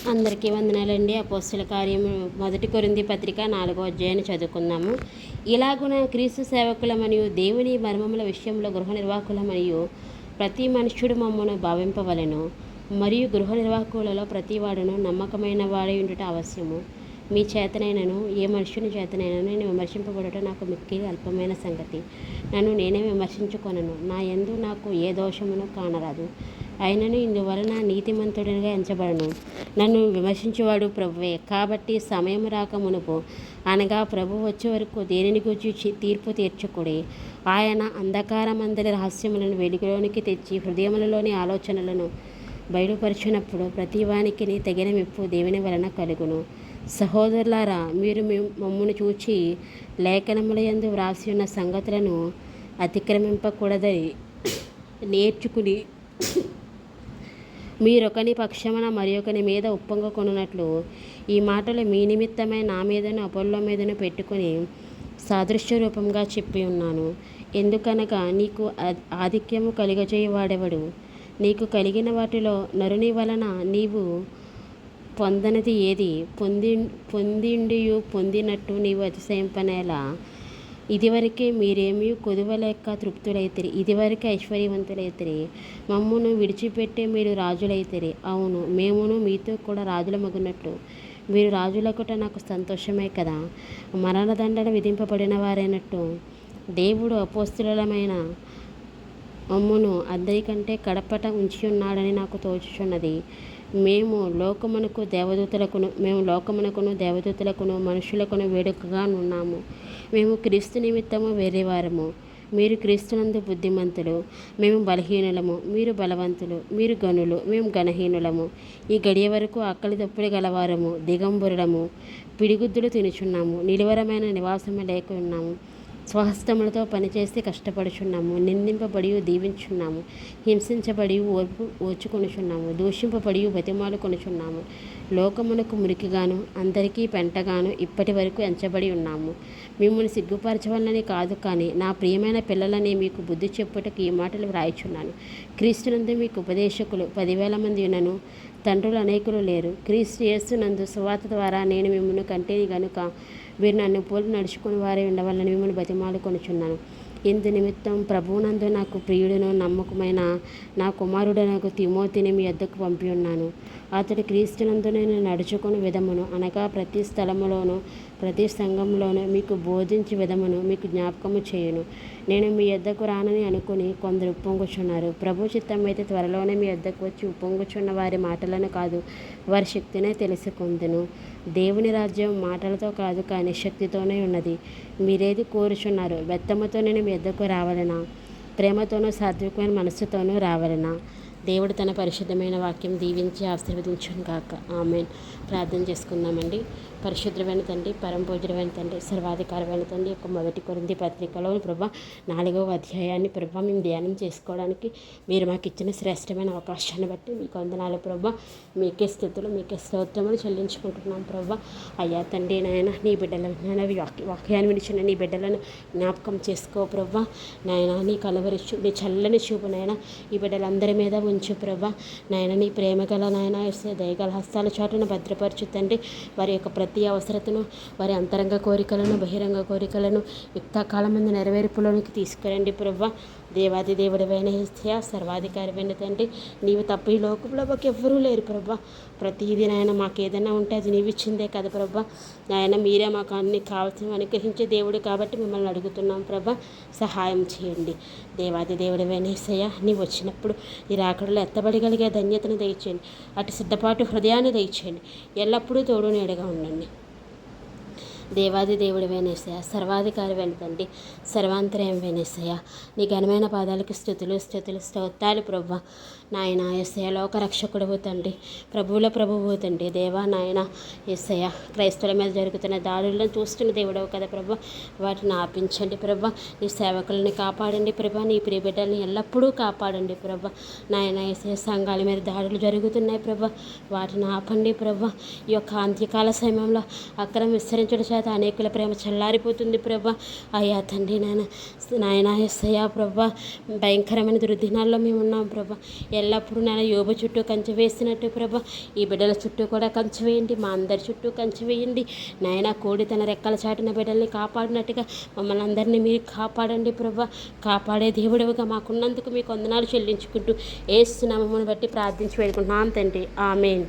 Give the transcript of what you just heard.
అందరికీ వందనాలండి. అపోస్తల కార్యము 1 కొరింథీ పత్రిక 4వ అధ్యాయాన్ని చదువుకుందాము. ఇలాగున క్రీస్తు సేవకుల మరియు దేవుని మర్మముల విషయంలో గృహ నిర్వాహకుల మరియు ప్రతి మనుష్యుడు మమ్మను భావింపవలెను. మరియు గృహ నిర్వాహకులలో ప్రతివాడును నమ్మకమైన వాడై ఉండుట అవశ్యము. మీ చేతనైనను ఏ మనుష్యుని చేతనైనను నేను విమర్శింపబడటం నాకు మిక్కిలి అల్పమైన సంగతి. నన్ను నేనే విమర్శించుకొనను. నా యందు నాకు ఏ దోషమును కానరాదు. అయినను ఇందువలన నీతిమంతుడిగా ఎంచబడను. నన్ను విమర్శించేవాడు ప్రభువే. కాబట్టి సమయం రాక మునుపు అనగా ప్రభు వచ్చే వరకు దేనిని గురించి తీర్పు తీర్చకుడి. ఆయన అంధకారమందరి రహస్యములను వెలుగులోనికి తెచ్చి హృదయములలోని ఆలోచనలను బయలుపరిచినప్పుడు ప్రతివానికి తగిన మెప్పు దేవుని వలన కలుగును. సహోదరులారా, మీరు మమ్మను చూచి లేఖనములయందు వ్రాసి ఉన్న సంగతులను అతిక్రమింపకూడదని నేర్చుకుని మీరొకని పక్షమున మరి ఒకని మీద ఉప్పొంగకొనున్నట్లు ఈ మాటలు మీ నిమిత్తమై నా మీదను అపోల్లో మీదను పెట్టుకుని సాదృశ్య రూపంగా చెప్పి ఉన్నాను. ఎందుకనగా నీకు ఆధిక్యము కలుగజేయవాడెవడు? నీకు కలిగిన వాటిలో నరుని వలన నీవు పొందనిది ఏది? పొందిండియు పొందినట్టు నీవు అతిశయింపనేలా? ఇదివరకే మీరేమీ కొదువలేక తృప్తులైతిరి. ఇదివరకే ఐశ్వర్యవంతులైతిరి. మమ్మును విడిచిపెట్టే మీరు రాజులైతిరి. అవును, మేమును మీతో కూడా రాజులమగునట్లు మీరు రాజులకుట నాకు సంతోషమే కదా. మరణదండన విధింపబడిన వారైనట్టు దేవుడు అపోస్తలులమైన మమ్మును అందరికంటే కడపట ఉంచి ఉన్నాడని నాకు తోచుచున్నది. మేము లోకమునకును దేవదూతలకును మనుషులకును వేడుకగా ఉన్నాము. మేము క్రీస్తు నిమిత్తము వేరేవారము. మీరు క్రీస్తునందు బుద్ధిమంతులు. మేము బలహీనులము, మీరు బలవంతులు. మీరు గనులు, మేము గణహీనులము. ఈ గడియ వరకు ఆకలి దప్పులు గలవారము, దిగంబరులము, పిడిగుద్దులు తినుచున్నాము, నిలువరమైన నివాసము లేక ఉన్నాము. స్వహస్తములతో పనిచేసి కష్టపడుచున్నాము. నిందింపబడి దీవించున్నాము, హింసించబడి ఓర్చుకొనుచున్నాము, దూషింపబడి బతిమాలు కొనుచున్నాము. లోకమునకు మురికిగాను అందరికీ పెంటగాను ఇప్పటి వరకు ఎంచబడి ఉన్నాము. మిమ్మల్ని సిగ్గుపరచవలనని కాదు, కానీ నా ప్రియమైన పిల్లలని మీకు బుద్ధి చెప్పుటకు ఈ మాటలు వ్రాయిచున్నాను. క్రీస్తునందు మీకు ఉపదేశకులు 10,000 మంది ఉన్నను, తండ్రులు అనేకులు లేరు. క్రీస్తు యేసునందు సువార్త ద్వారా నేను మిమ్మల్ని కంటిని గనుక మీరు నన్ను పోలి నడుచుకుని వారే ఉండవాలని మిమ్మల్ని బతిమాలుకొనుచున్నాను. ఇందు నిమిత్తం ప్రభువునందు నాకు ప్రియుడును నమ్మకమైన నా కుమారుడనకు తిమోతిని మీ యొద్దకు పంపి ఉన్నాను. అతడు క్రీస్తునందు నేను నడుచుకుని విధమును అనగా ప్రతి స్థలములోను ప్రతి సంఘంలోనూ మీకు బోధించి విధమును మీకు జ్ఞాపకము చేయును. నేను మీ యొద్దకు రానని అనుకుని కొందరు ఉప్పొంగుచున్నారు. ప్రభు చిత్తమైతే త్వరలోనే మీ యొద్దకు వచ్చి ఉప్పొంగుచున్న వారి మాటలను కాదు, వారి శక్తినే తెలుసుకొందును. దేవుని రాజ్యం మాటలతో కాదు, కానీ శక్తితోనే ఉన్నది. మీరేది కోరుచున్నారు? బెత్తముతో నేను మీ యొద్దకు రావాలనా? ప్రేమతోనూ సాత్వికమైన మనస్సుతోనూ రావాలనా? దేవుడు తన పరిశుద్ధమైన వాక్యం దీవించి ఆశీర్వదించును గాక. ఆమేన్. ప్రార్థన చేసుకుందామండి. పరిశుద్ధమైన తండ్రి, పరమపూజ్యుడైన తండ్రి, సర్వాధికారమైన తండ్రి యొక్క 1 కొరింథీ పత్రికలో ప్రభా 4వ అధ్యాయాన్ని ప్రభా మేము ధ్యానం చేసుకోవడానికి మీరు మాకు ఇచ్చిన శ్రేష్టమైన అవకాశాన్ని బట్టి మీకు వందనాలు ప్రభా. మీకే స్థుతులు, మీకే స్తోత్రములు చెల్లించుకుంటున్నాం ప్రభా. అయ్యా తండ్రి నాయన, నీ బిడ్డలను వాక్యాన్ని విడిచిన నీ బిడ్డలను జ్ఞాపకం చేసుకో ప్రభా. నాయన నీ కలవరిచు, నీ చల్లని చూపు నాయన ఈ బిడ్డలందరి మీద ఉంచు ప్రభా. నాయన నీ ప్రేమ గల నాయన దయగల హస్తాల చాటును భద్రపరచు తండ్రి. వారి యొక్క ప్రతి అవసరతను, వారి అంతరంగ కోరికలను, బహిరంగ కోరికలను యుక్తకాలమందు నెరవేర్పులోనికి తీసుకురండి ప్రభా. దేవాది దేవుడైన యేసయ్యా, సర్వాధికారమైన తండ్రి, నీవు తప్ప ఈ లోకంలో మాకు ఎవ్వరూ లేరు ప్రభా. ప్రతిదీ నాయన మాకు ఏదైనా ఉంటే అది నీవు ఇచ్చిందే కదా ప్రభా. నాయన మీరే మాకు అన్ని కావాల్సిన అనుగ్రహించే దేవుడు కాబట్టి మిమ్మల్ని అడుగుతున్నాం ప్రభా. సహాయం చేయండి. దేవాది దేవుడైన యేసయ్యా, నీవు వచ్చినప్పుడు ఈ రాకడలో ఎత్తబడగలిగే ధన్యతను దయచేయండి. అటు సిద్ధపాటు హృదయాన్ని దయచేయండి. ఎల్లప్పుడూ తోడు నీడగా ఉండండి. దేవాది దేవుడు వేనేసయ్య, సర్వాధికారి వెంటండి, సర్వాంతర్యం వేనేసయ్య. నీ ఘనమైన పాదాలకు స్థుతులు స్తోత్రాలు ప్రభా. నాయన యేసయ్య, లోకరక్షకుడు తండ్రి, ప్రభువుల ప్రభువు తండ్రి, దేవా నాయన యేసయ్య, క్రైస్తవుల మీద జరుగుతున్న దాడులను చూస్తున్న దేవుడవు కదా ప్రభా. వాటిని ఆపించండి ప్రభా. నీ సేవకులని కాపాడండి ప్రభా. నీ ప్రియ బిడ్డల్ని ఎల్లప్పుడూ కాపాడండి ప్రభా. నాయన యేసయ్య, సంఘాల మీద దాడులు జరుగుతున్నాయి ప్రభా. వాటిని ఆపండి ప్రభా. ఈ యొక్క అంత్యకాల సమయంలో అక్రమం విస్తరించడం చేత అనేకుల ప్రేమ చల్లారిపోతుంది ప్రభా. అయ్యా తండ్రి నాయన యేసయ్యా ప్రభా, భయంకరమైన దుర్దినాల్లో మేము ఉన్నాం ప్రభా. ఎల్లప్పుడూ నాయన యోబు చుట్టూ కంచె వేసినట్టు ప్రభా ఈ బిడ్డల చుట్టూ కూడా కంచె వేయండి, మా అందరి చుట్టూ కంచె వేయండి నాయన. కోడి తన రెక్కల చాటున బిడ్డల్ని కాపాడినట్టుగా మమ్మల్ని అందరినీ మీరు కాపాడండి ప్రభా. కాపాడే దేవుడివిగా మాకున్నందుకు మీకు వందనాలు చెల్లించుకుంటూ యేసు నామమును బట్టి ప్రార్థించి వేడుకుంటున్నాం తండ్రి. ఆమేన్.